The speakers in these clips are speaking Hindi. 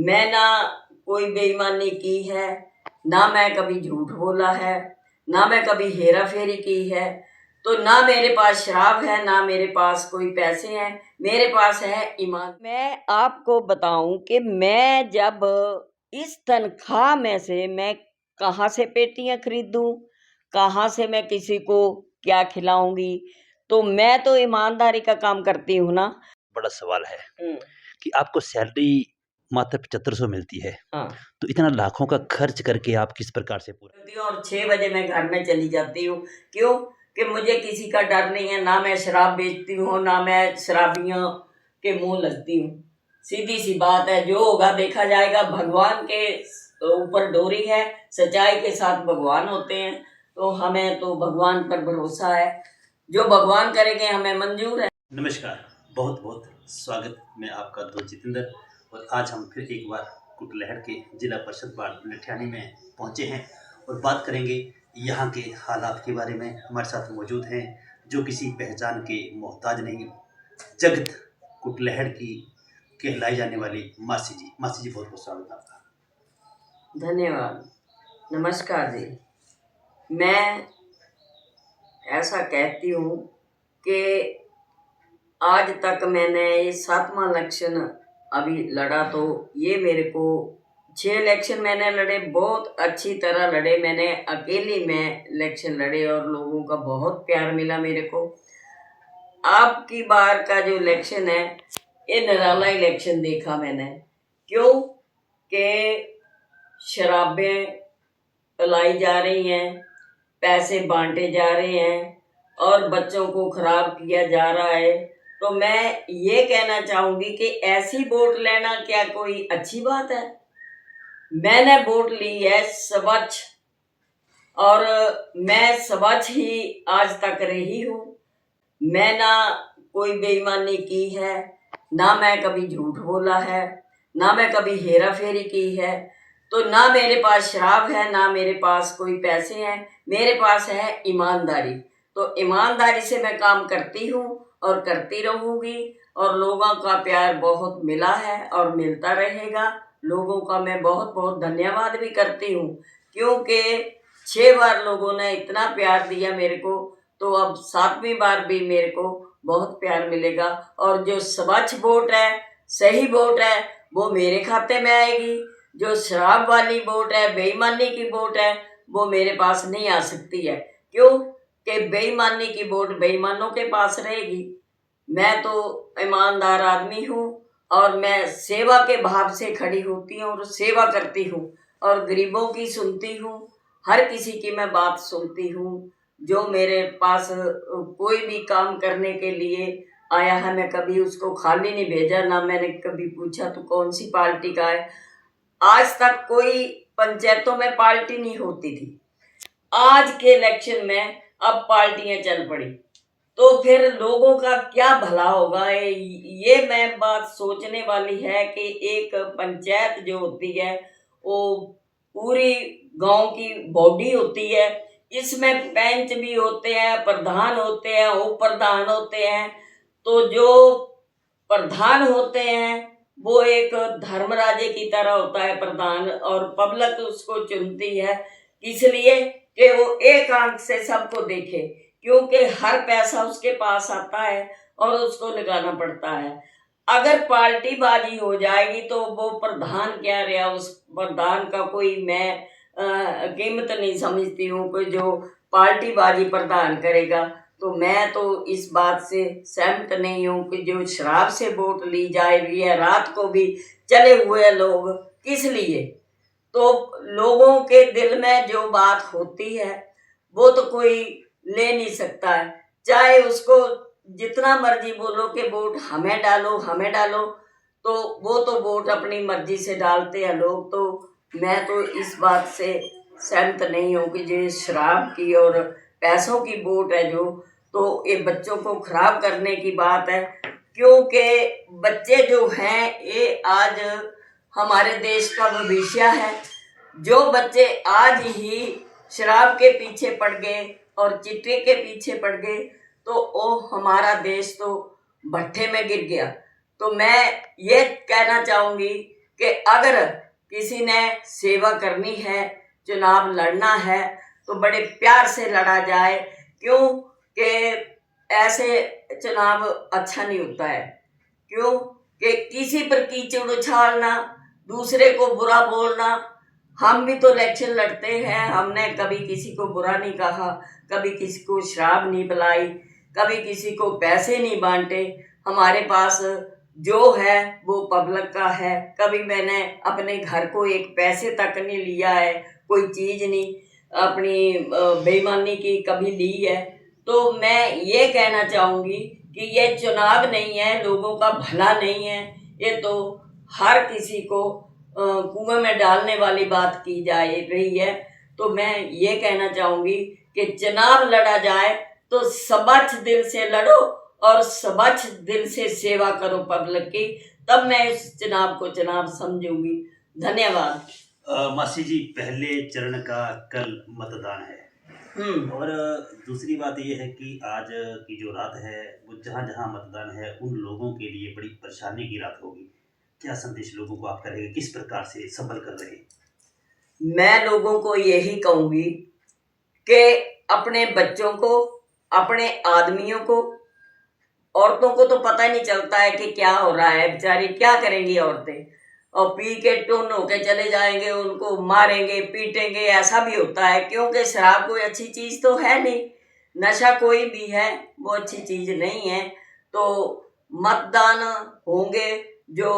मैं ना कोई बेईमानी की है, ना मैं कभी झूठ बोला है, ना मैं कभी हेरा फेरी की है। तो ना मेरे पास शराब है, ना मेरे पास कोई पैसे हैं, मेरे पास है ईमान। मैं आपको बताऊं कि मैं जब इस तनख्वाह में से मैं कहाँ से पेटियां खरीदूं, कहाँ से मैं किसी को क्या खिलाऊंगी। तो मैं तो ईमानदारी का काम करती हूँ ना। बड़ा सवाल है कि आपको सैलरी मात्र 7500 मिलती है। हाँ, तो इतना लाखों का खर्च करके आप किस प्रकार से पूरा करती हूँ और 6 बजे मैं घर में चली जाती हूँ। क्यों कि मुझे किसी का डर नहीं है, ना मैं शराब बेचती हूँ, ना मैं शराबियों के मुंह लगती हूँ। सीधी सी बात है, जो होगा देखा जाएगा। भगवान के ऊपर डोरी है, सच्चाई के साथ भगवान होते हैं। तो हमें तो भगवान पर भरोसा है, जो भगवान करेंगे हमें मंजूर है। नमस्कार, बहुत बहुत स्वागत। मैं आपका दोस्त जितेंद्र और आज हम फिर एक बार कुटलैहड़ के जिला परिषद वार्ड लठियानी में पहुंचे हैं और बात करेंगे यहाँ के हालात के बारे में। हमारे साथ मौजूद हैं जो किसी पहचान के मोहताज नहीं, जगत कुटलैहड़ की कहलाई जाने वाली मासी जी। मासी जी, बहुत बहुत स्वागत आपका। धन्यवाद। नमस्कार जी। मैं ऐसा कहती हूँ कि आज तक मैंने ये 7वां इलेक्शन अभी लड़ा। तो ये मेरे को 6 इलेक्शन मैंने लड़े, बहुत अच्छी तरह लड़े। मैंने अकेली में इलेक्शन लड़े और लोगों का बहुत प्यार मिला मेरे को। आपकी बार का जो इलेक्शन है, ये निराला इलेक्शन देखा मैंने। क्यों कि शराबें पिलाई जा रही हैं, पैसे बांटे जा रहे हैं और बच्चों को खराब किया जा रहा है। तो मैं ये कहना चाहूंगी कि ऐसी वोट लेना क्या कोई अच्छी बात है। मैंने वोट ली है स्वच्छ, और मैं स्वच्छ ही आज तक रही हूँ। मैं ना कोई बेईमानी की है, ना मैं कभी झूठ बोला है, ना मैं कभी हेरा फेरी की है। तो ना मेरे पास शराब है, ना मेरे पास कोई पैसे हैं, मेरे पास है ईमानदारी। तो ईमानदारी से मैं काम करती हूँ और करती रहूँगी, और लोगों का प्यार बहुत मिला है और मिलता रहेगा। लोगों का मैं बहुत बहुत धन्यवाद भी करती हूँ, क्योंकि 6 बार लोगों ने इतना प्यार दिया मेरे को। तो अब 7वीं बार भी मेरे को बहुत प्यार मिलेगा। और जो स्वच्छ वोट है, सही वोट है, वो मेरे खाते में आएगी। जो शराब वाली वोट है, बेईमानी की वोट है, वो मेरे पास नहीं आ सकती है। क्यों कि बेईमानी की वोट बेईमानों के पास रहेगी। मैं तो ईमानदार आदमी हूँ और मैं सेवा के भाव से खड़ी होती हूँ और सेवा करती हूँ और गरीबों की सुनती हूँ। हर किसी की मैं बात सुनती हूँ। जो मेरे पास कोई भी काम करने के लिए आया है, मैं कभी उसको खाली नहीं भेजा, ना मैंने कभी पूछा तो कौन सी पार्टी का है। आज तक कोई पंचायतों में पार्टी नहीं होती थी, आज के इलेक्शन में अब पार्टियां चल पड़ी। तो फिर लोगों का क्या भला होगा, ये मैं बात सोचने वाली है कि एक पंचायत जो होती है, वो पूरी गांव की बॉडी होती है। इसमें पंच भी होते हैं, प्रधान होते हैं, उप प्रधान होते हैं। तो जो प्रधान होते हैं वो एक धर्मराजे की तरह होता है प्रधान, और पब्लिक उसको चुनती है इसलिए कि वो एक आंख से सबको देखे, क्योंकि हर पैसा उसके पास आता है और उसको लगाना पड़ता है। अगर पार्टी बाजी हो जाएगी तो वो प्रधान क्या रहा, उस प्रधान का कोई मैं कीमत नहीं समझती हूँ। कोई जो पार्टी बाजी प्रधान करेगा, तो मैं तो इस बात से सहमत नहीं हूँ कि जो शराब से वोट ली जा रही है, रात को भी चले हुए लोग किस लिए। तो लोगों के दिल में जो बात होती है वो तो कोई ले नहीं सकता है। चाहे उसको जितना मर्जी बोलो कि वोट हमें डालो हमें डालो, तो वो तो वोट अपनी मर्जी से डालते हैं लोग। तो मैं तो इस बात से सहमत नहीं हूँ कि जो शराब की और पैसों की वोट है जो, तो ये बच्चों को खराब करने की बात है। क्योंकि बच्चे जो हैं ये आज हमारे देश का भविष्य है। जो बच्चे आज ही शराब के पीछे पड़ गए और चिट्टे के पीछे पड़ गए, तो वो हमारा देश तो भट्ठे में गिर गया। तो मैं ये कहना चाहूँगी कि अगर किसी ने सेवा करनी है, चुनाव लड़ना है, तो बड़े प्यार से लड़ा जाए। क्यों कि ऐसे चुनाव अच्छा नहीं होता है। क्यों कि किसी पर कीचड़ उछालना, दूसरे को बुरा बोलना। हम भी तो इलेक्शन लड़ते हैं, हमने कभी किसी को बुरा नहीं कहा, कभी किसी को शराब नहीं पिलाई, कभी किसी को पैसे नहीं बांटे। हमारे पास जो है वो पब्लिक का है। कभी मैंने अपने घर को एक पैसे तक नहीं लिया है, कोई चीज़ नहीं अपनी बेईमानी की कभी ली है। तो मैं ये कहना चाहूँगी कि ये चुनाव नहीं है, लोगों का भला नहीं है, ये तो हर किसी को कुएं में डालने वाली बात की जा रही है। तो मैं ये कहना चाहूँगी कि चुनाव लड़ा जाए तो सबच दिल से लड़ो और सबच दिल से सेवा करो पब्लिक की, तब मैं इस चुनाव को चुनाव समझूंगी। धन्यवाद। मासी जी, पहले चरण का कल मतदान है और दूसरी बात ये है कि आज की जो रात है वो जहाँ जहाँ मतदान है उन लोगों के लिए बड़ी परेशानी की रात होगी। क्या संदेश लोगों को आप करेंगे, किस प्रकार से संभल कर रहे? मैं लोगों को यही कहूंगी कि अपने बच्चों को, अपने आदमियों को, औरतों को तो पता ही नहीं चलता है कि क्या हो रहा है, बेचारी क्या करेंगी औरतें, और पी के टुन होके चले जाएंगे, उनको मारेंगे पीटेंगे, ऐसा भी होता है। क्योंकि शराब कोई अच्छी चीज़ तो है नहीं, नशा कोई भी है वो अच्छी चीज़ नहीं है। तो मतदान होंगे, जो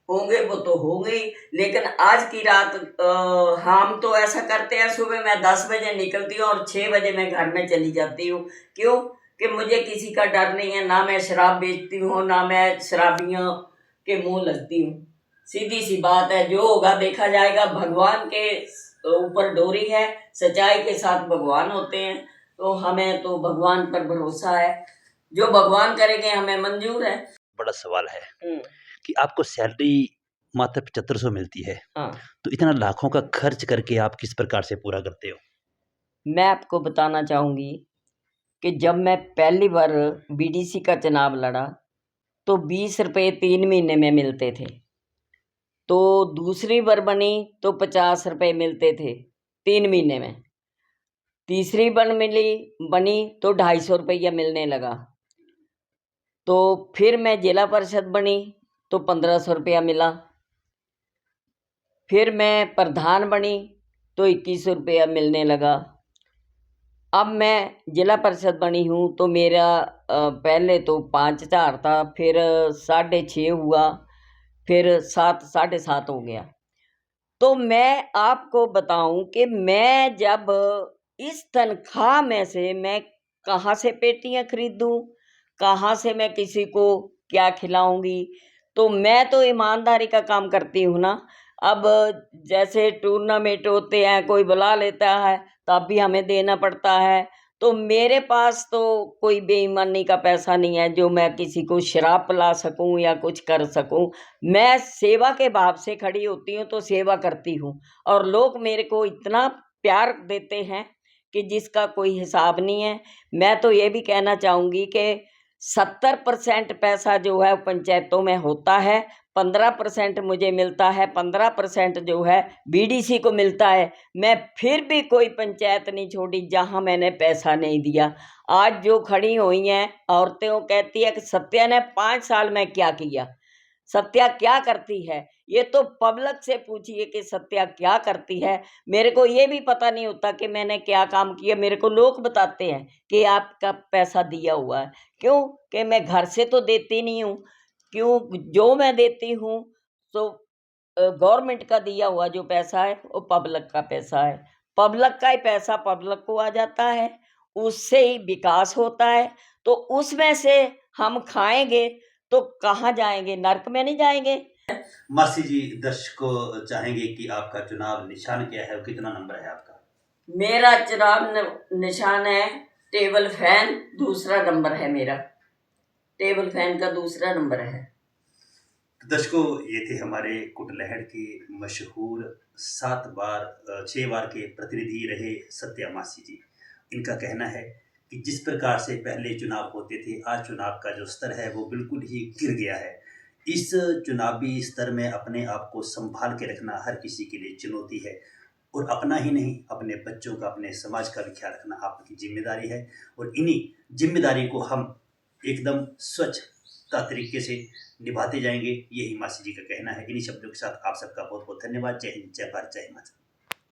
होंगे वो तो होंगे ही, लेकिन आज की रात हम तो ऐसा करते हैं, सुबह मैं 10 बजे निकलती हूँ और 6 बजे मैं घर में चली जाती हूँ। क्यों कि मुझे किसी का डर नहीं है, ना मैं शराब बेचती हूँ, ना मैं शराबियों के मुंह लगती हूँ। सीधी सी बात है, जो होगा देखा जाएगा। भगवान के ऊपर डोरी है, सच्चाई के साथ भगवान होते हैं, तो हमें तो भगवान पर भरोसा है, जो भगवान करेंगे हमें मंजूर है। बड़ा सवाल है कि आपको सैलरी मात्र 7500 मिलती है, हाँ, तो इतना लाखों का खर्च करके आप किस प्रकार से पूरा करते हो? मैं आपको बताना चाहूँगी कि जब मैं पहली बार बीडीसी का चुनाव लड़ा तो 20 रुपये 3 महीने में मिलते थे। तो दूसरी बार बनी तो 50 रुपये मिलते थे 3 महीने में। तीसरी बार बनी तो 250 रुपया मिलने लगा। तो फिर मैं जिला परिषद बनी तो 1500 रुपया मिला। फिर मैं प्रधान बनी तो 2100 रुपया मिलने लगा। अब मैं जिला परिषद बनी हूँ तो मेरा पहले तो 5000 था, फिर 6.5 हुआ, फिर 7 7.5 हो गया। तो मैं आपको बताऊं कि मैं जब इस तनख्वाह में से मैं कहाँ से पेटियां खरीदूं, कहाँ से मैं किसी को क्या खिलाऊंगी। तो मैं तो ईमानदारी का काम करती हूँ ना। अब जैसे टूर्नामेंट होते हैं, कोई बुला लेता है तब भी हमें देना पड़ता है। तो मेरे पास तो कोई बेईमानी का पैसा नहीं है जो मैं किसी को शराब पिला सकूं या कुछ कर सकूं। मैं सेवा के भाव से खड़ी होती हूँ तो सेवा करती हूँ, और लोग मेरे को इतना प्यार देते हैं कि जिसका कोई हिसाब नहीं है। मैं तो ये भी कहना चाहूँगी कि 70% पैसा जो है पंचायतों में होता है, 15% मुझे मिलता है, 15% जो है बीडीसी को मिलता है। मैं फिर भी कोई पंचायत नहीं छोड़ी जहाँ मैंने पैसा नहीं दिया। आज जो खड़ी हुई हैं औरतें, वो कहती है कि सत्या ने 5 साल में क्या किया। सत्या क्या करती है ये तो पब्लिक से पूछिए कि सत्या क्या करती है। मेरे को ये भी पता नहीं होता कि मैंने क्या काम किया, मेरे को लोग बताते हैं कि आपका पैसा दिया हुआ है। क्यों कि मैं घर से तो देती नहीं हूँ। क्यों, जो मैं देती हूँ तो गवर्नमेंट का दिया हुआ जो पैसा है वो पब्लिक का पैसा है। पब्लिक का ही पैसा पब्लिक को आ जाता है, उससे ही विकास होता है। तो उसमें से हम खाएंगे तो कहाँ जाएंगे, नर्क में नहीं जाएंगे। मासी जी, दर्शकों चाहेंगे कि आपका चुनाव निशान क्या है और कितना नंबर है आपका? मेरा चुनाव निशान है टेबल फैन, दूसरा नंबर है मेरा। टेबल फैन का दूसरा नंबर है। तो दर्शकों, ये थे हमारे कुटलहड़ के मशहूर 6 बार के प्रतिनिधि रहे सत्या मासी जी। इनका कहना है कि जिस प्रकार से पहले चुनाव होते थे, आज चुनाव का जो स्तर है वो बिल्कुल ही गिर गया है। इस चुनावी स्तर में अपने आप को संभाल के रखना हर किसी के लिए चुनौती है, और अपना ही नहीं, अपने बच्चों का, अपने समाज का भी ख्याल रखना आपकी जिम्मेदारी है। और इन्हीं जिम्मेदारी को हम एकदम स्वच्छता तरीके से निभाते जाएंगे, यही मासी जी का कहना है। इन्हीं शब्दों के साथ आप सबका बहुत बहुत धन्यवाद। जय हिंद, जय भारत, जय हिंद।